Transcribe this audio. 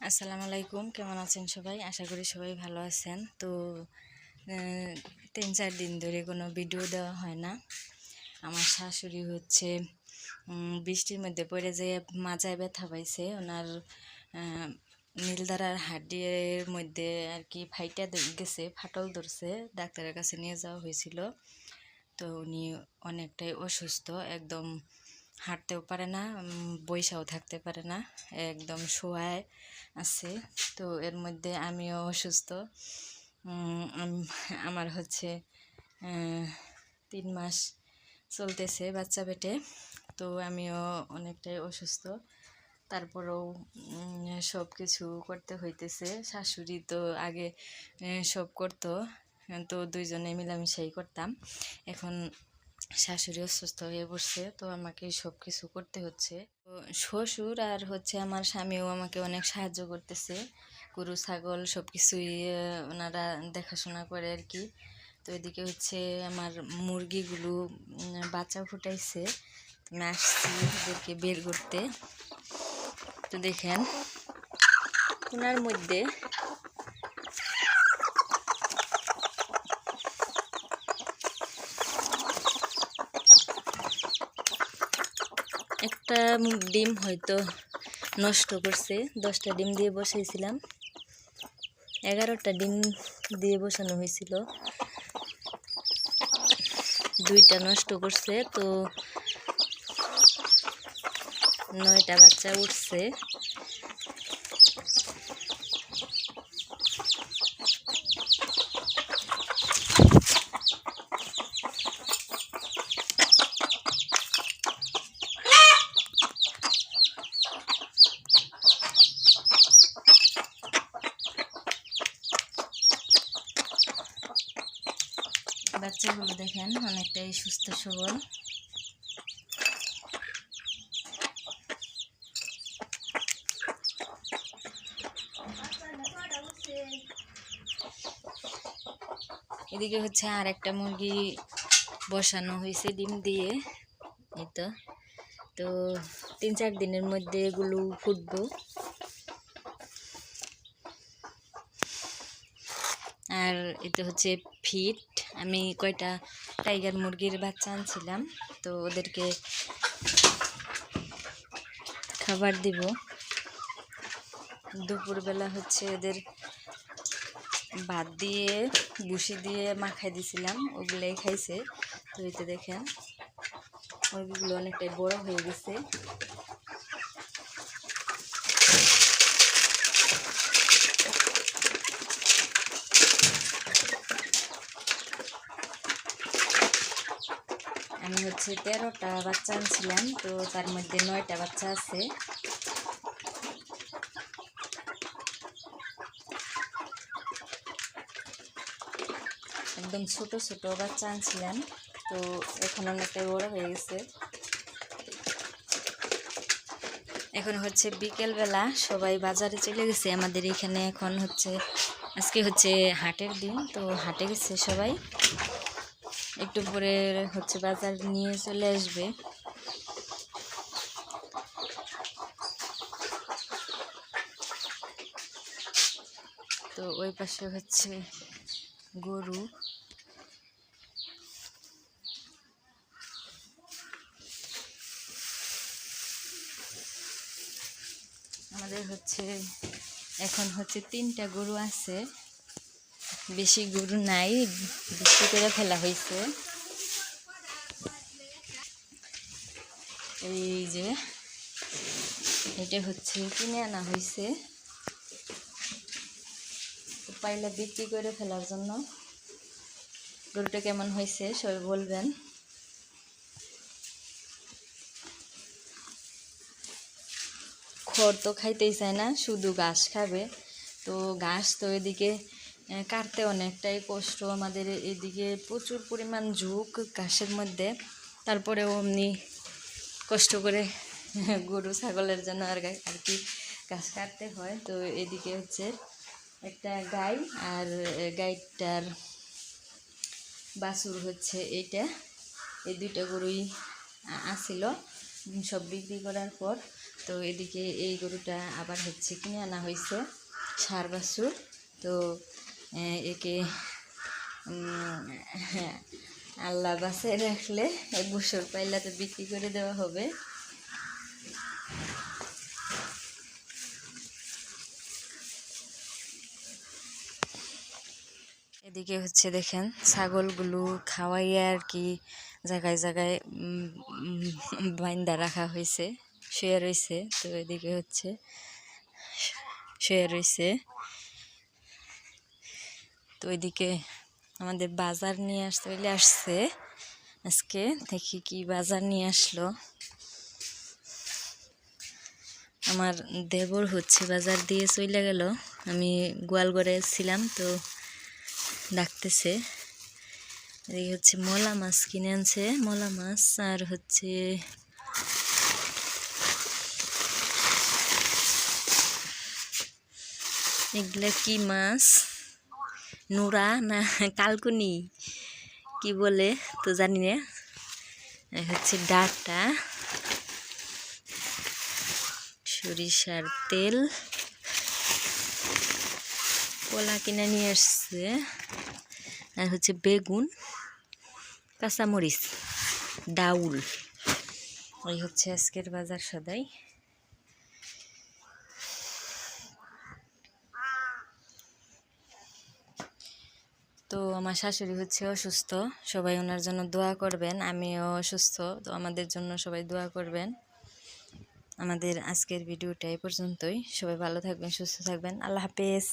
আসসালামু আলাইকুম, কেমন আছেন সবাই? আশা করি সবাই ভালো আছেন। তো 3-4 দিন ধরে কোনো ভিডিও দেওয়া হয় না। আমার শাশুড়ি হচ্ছে বৃষ্টির মধ্যে পড়ে যেয়ে মাজায় ব্যথা পাইছে। ওনার নীলদারার হাড্ডির মধ্যে আর কি ফাইটা গেছে, ফাটল ধরছে। ডাক্তারের কাছে নিয়ে যাওয়া হয়েছিল। তো উনি অনেকটাই অসুস্থ, একদম হাঁটতেও পারে না, বইসাও থাকতে পারে না, একদম শোয়ায় আছে। তো এর মধ্যে আমিও অসুস্থ। আমার হচ্ছে 3 মাস চলতেছে বাচ্চা পেটে। তো আমিও অনেকটাই অসুস্থ, তারপরেও সব কিছু করতে হইতেছে। শাশুড়ি তো আগে সব করতো, তো দুইজনে মিলামিশাই করতাম। এখন শাশুড়ি অসুস্থ হয়ে পড়ছে, তো আমাকে সব কিছু করতে হচ্ছে। তো শ্বশুর আর হচ্ছে আমার স্বামীও আমাকে অনেক সাহায্য করতেছে। গরু ছাগল সব কিছুই ওনারা দেখাশোনা করে আর কি। তো এদিকে হচ্ছে আমার মুরগিগুলো বাচ্চা ফুটাইছে, আমি আসছি ওদেরকে বের করতে। তো দেখেন ওনার মধ্যে একটা ডিম হয়তো নষ্ট করছে। 10টা ডিম দিয়ে বসাইছিলাম, 11টা ডিম দিয়ে বসানো হয়েছিল, 2টা নষ্ট করছে। তো 9টা বাচ্চা উঠছে। বাচ্চাগুলো দেখেন অনেকটাই সুস্থ সবল। এদিকে হচ্ছে আর একটা মুরগি বসানো হয়েছে ডিম দিয়ে। এই তো 3-4 দিনের মধ্যে এগুলো ফুটবো। আর এটা হচ্ছে ফিট। আমি কয়টা টাইগার মুরগির বাচ্চা আনছিলাম, তো ওদেরকে খাবার দিব। দুপুরবেলা হচ্ছে ওদের ভাত দিয়ে ভুসি দিয়ে মাখাই দিছিলাম, ওগুলাই খাইছে। তো এতে দেখেন মুরগিগুলো অনেকটাই বড় হয়ে গেছে। আমি হচ্ছে 13টা বাচ্চা আনছিলাম, তো তার মধ্যে 9টা বাচ্চা আছে। একদম ছোট ছোট বাচ্চা আনছিলাম, তো এখন অনেকটাই বড় হয়ে গেছে। এখন হচ্ছে বিকেলবেলা, সবাই বাজারে চলে গেছে আমাদের এখানে। এখন হচ্ছে আজকে হচ্ছে হাটের দিন, তো হাটে গেছে সবাই। একটু পরে হচ্ছে বাজার নিয়ে চলে আসবে। তো ওই পাশে হচ্ছে গরু। আমাদের হচ্ছে এখন হচ্ছে 3টা গরু আছে, বেশি গরু নাই, বিক্রি করে ফেলা হয়েছে। এই যে এটা হচ্ছে কিনে আনা হয়েছে পাইলে বিক্রি করে ফেলার জন্য। গরুটা কেমন হয়েছে সবাই বলবেন। খড় তো খাইতেই চায় না, শুধু ঘাস খাবে। তো ঘাস তো এদিকে কাটতে অনেকটাই কষ্ট। আমাদের এদিকে প্রচুর পরিমাণ ঝুঁক ঘাসের মধ্যে, তারপরেও এমনি কষ্ট করে গরু ছাগলের জন্য আর কি ঘাস কাটতে হয়। তো এদিকে হচ্ছে একটা গাই, আর গাইটার বাছুর হচ্ছে এইটা। এই 2টা গরুই আসিল, সব বিক্রি করার পর তো এদিকে এই গরুটা আবার হচ্ছে কিনে আনা হয়েছে ষাঁড় বাছুর। তো একে হ্যাঁ, আল্লাহ বাসায় রাখলে 1 বছর পাইলে তো বিক্রি করে দেওয়া হবে। এদিকে হচ্ছে দেখেন ছাগলগুলো খাওয়াইয়া আর কি জায়গায় জায়গায় বাইন্দা রাখা হয়েছে, শুয়ে রয়েছে। তো এদিকে হচ্ছে শুয়ে রয়েছে। তো এদিকে আমাদের বাজার নিয়ে আসছে আজকে, দেখি কি বাজার নিয়ে আসলো। আমার দেবর হচ্ছে বাজার দিয়ে চলে গেল, আমি গোয়ালঘরে ছিলাম তো ডাকতেছে। এই হচ্ছে মলা মাছ কিনে আনছে, মলা মাছ। আর হচ্ছে এগুলা কি মাছ, নোরা না কালকুনি কি বলে তো জানি না। হচ্ছে ডাটা, সরিষার তেল, কলা কিনে নিয়ে আসছে। আর হচ্ছে বেগুন, কাঁচামরিচ, ডাউল। ওই হচ্ছে আজকের বাজার সদাই। তো আমার শাশুড়ি হচ্ছে অসুস্থ, সবাই ওনার জন্য দোয়া করবেন। আমিও অসুস্থ, তো আমাদের জন্য সবাই দোয়া করবেন। আমাদের আজকের ভিডিওটা এই পর্যন্তই। সবাই ভালো থাকবেন, সুস্থ থাকবেন। আল্লাহ হাফেজ।